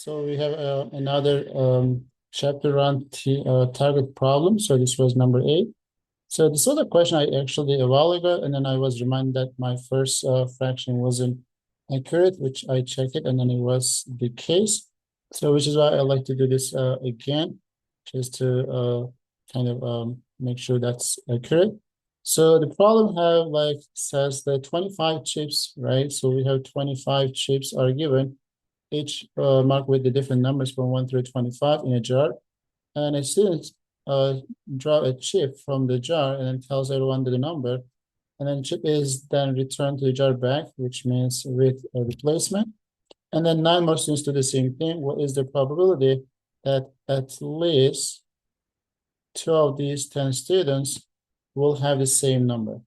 So we have another chapter on target problem. So this was number 8. So this was a question I actually a while ago, and then I was reminded that my first fraction wasn't accurate, which I checked it, and then it was the case. So which is why I like to do this again, just to kind of make sure that's accurate. So the problem have like says that 25 chips, right? So we have 25 chips are given, each marked with the different numbers from 1 through 25 in a jar. And a student draw a chip from the jar and then tells everyone the number. And then chip is then returned to the jar back, which means with a replacement. And then 9 more students do the same thing. What is the probability that at least 2 of these 10 students will have the same number?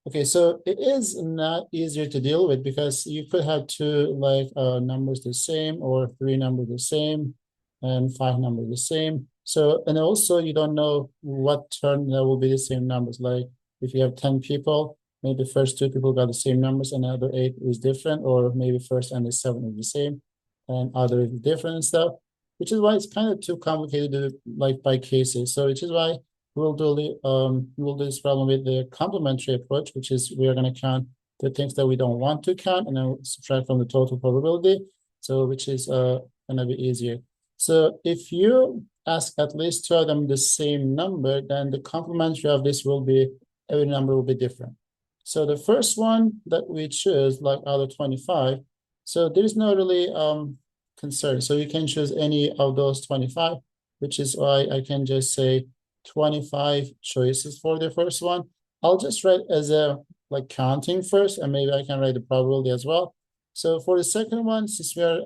Okay, so it is not easier to deal with because you could have 2 like numbers the same or 3 numbers the same and 5 numbers the same. So, and also you don't know what turn there will be the same numbers. Like if you have 10 people, maybe first 2 people got the same numbers and the other 8 is different, or maybe first and the 7 is the same and other is different and stuff, which is why it's kind of too complicated to do like by cases. So which is why we'll do this problem with the complementary approach, which is we are going to count the things that we don't want to count and then subtract from the total probability. So which is going to be easier. So if you ask at least 2 of them the same number, then the complementary of this will be every number will be different. So the first one that we choose, like out of 25, so there's no really concern. So you can choose any of those 25, which is why I can just say 25 choices for the first one. I'll just write as a like counting first, and maybe I can write the probability as well. So for the second one, since we are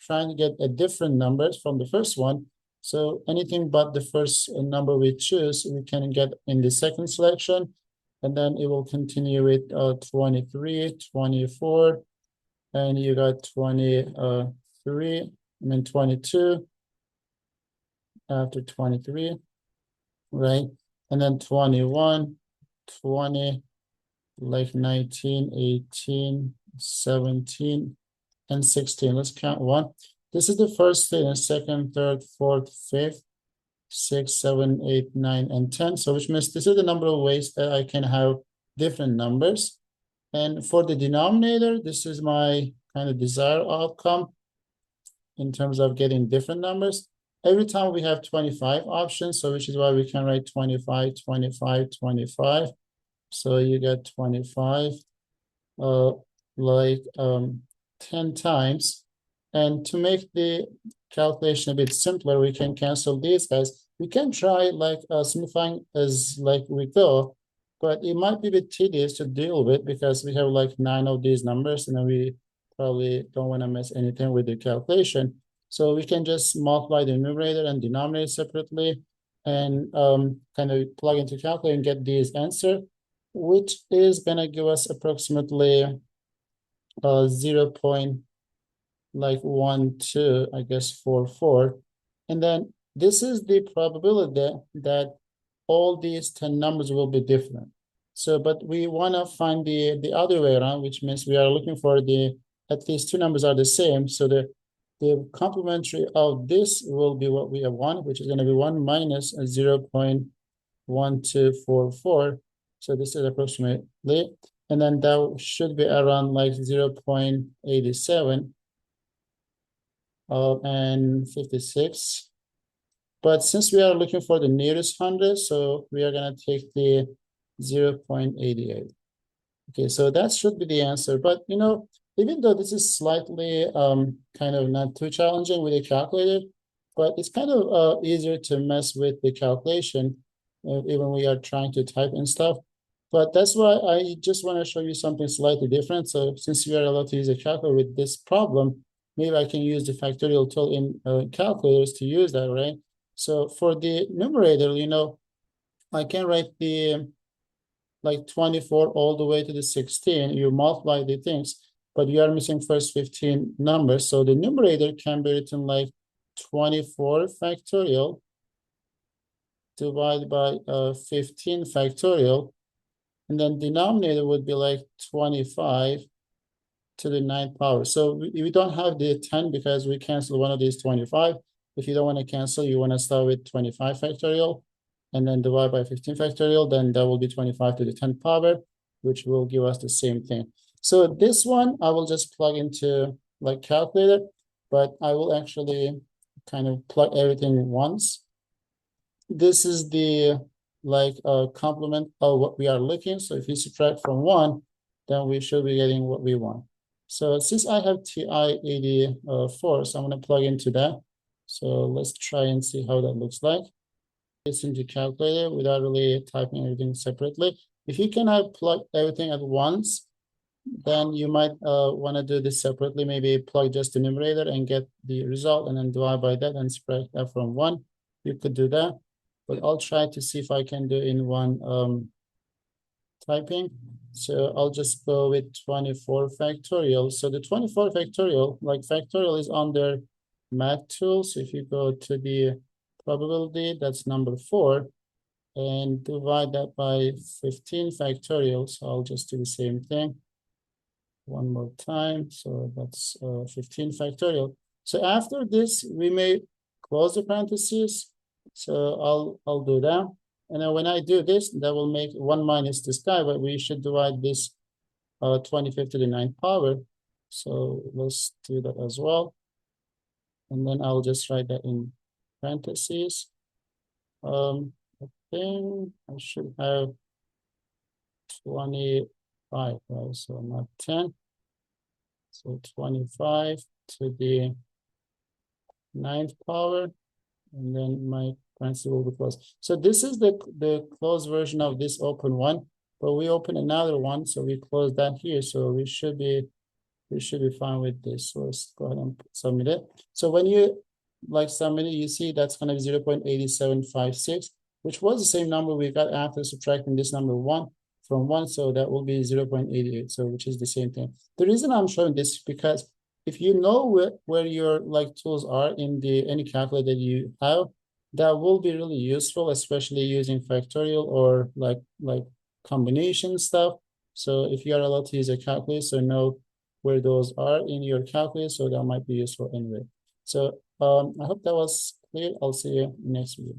trying to get a different numbers from the first one, so anything but the first number we choose, we can get in the second selection, and then it will continue with 23, 24, and you got 23, and then 22 after 23. Right? And then 21, 20, like 19, 18, 17, and 16. Let's count 1. This is the first thing, second, third, fourth, fifth, 6, 7, 8, 9, and 10. So which means this is the number of ways that I can have different numbers. And for the denominator, this is my kind of desired outcome in terms of getting different numbers. Every time we have 25 options, so which is why we can write 25, 25, 25. So you get 25 like 10 times. And to make the calculation a bit simpler, we can cancel these guys. We can try like simplifying as like we go, but it might be a bit tedious to deal with because we have like 9 of these numbers and then we probably don't want to mess anything with the calculation. So we can just multiply the numerator and denominator separately and kind of plug into calculator and get this answer, which is going to give us approximately 0.12, I guess, 44. And then this is the probability that all these 10 numbers will be different. So, but we want to find the other way around, which means we are looking for at least 2 numbers are the same. So the complementary of this will be what we have 1, which is going to be 1 minus 0.1244. So this is approximately, and then that should be around like 0.87 and 56. But since we are looking for the nearest 100, so we are going to take the 0.88. Okay, so that should be the answer. But, you know, even though this is slightly kind of not too challenging with a calculator, but it's kind of easier to mess with the calculation even we are trying to type and stuff. But that's why I just want to show you something slightly different. So since we are allowed to use a calculator with this problem, maybe I can use the factorial tool in calculators to use that, right? So for the numerator, you know, I can write the like 24 all the way to the 16. You multiply the things, but you are missing first 15 numbers. So the numerator can be written like 24 factorial divided by 15 factorial. And then denominator would be like 25 to the ninth power. So we don't have the 10 because we cancel one of these 25. If you don't want to cancel, you want to start with 25 factorial and then divide by 15 factorial, then that will be 25 to the 10th power, which will give us the same thing. So this one, I will just plug into like calculator, but I will actually kind of plug everything once. This is the like complement of what we are looking. So if we subtract from 1, then we should be getting what we want. So since I have TI-84, so I'm going to plug into that. So let's try and see how that looks like. It's into calculator without really typing everything separately. If you cannot plug everything at once, then you might want to do this separately. Maybe plug just the numerator and get the result and then divide by that and subtract that from 1. You could do that, but I'll try to see if I can do in one typing. So I'll just go with 24 factorial. So the 24 factorial, like factorial is under math tools. So if you go to the probability, that's number 4, and divide that by 15 factorial. So I'll just do the same thing one more time. So that's 15 factorial. So after this, we may close the parentheses. So I'll do that. And then when I do this, that will make 1 minus this guy, but we should divide this 25 to the 9th power. So let's do that as well. And then I'll just write that in parentheses. I think I should have 25, right? So not 10. So 25 to the 9th power. And then my parentheses will be closed. So this is the closed version of this open one, but we open another one, so we close that here. So we should be fine with this. So let's go ahead and submit it. So when you like submit it, you see that's going to be 0.8756, which was the same number we got after subtracting this number 1 from 1. So that will be 0.88. So which is the same thing. The reason I'm showing this is because if you know where your like tools are in the any calculator that you have, that will be really useful, especially using factorial or like combination stuff. So if you are allowed to use a calculator, so know where those are in your calculator, so that might be useful anyway. So I hope that was clear. I'll see you next video.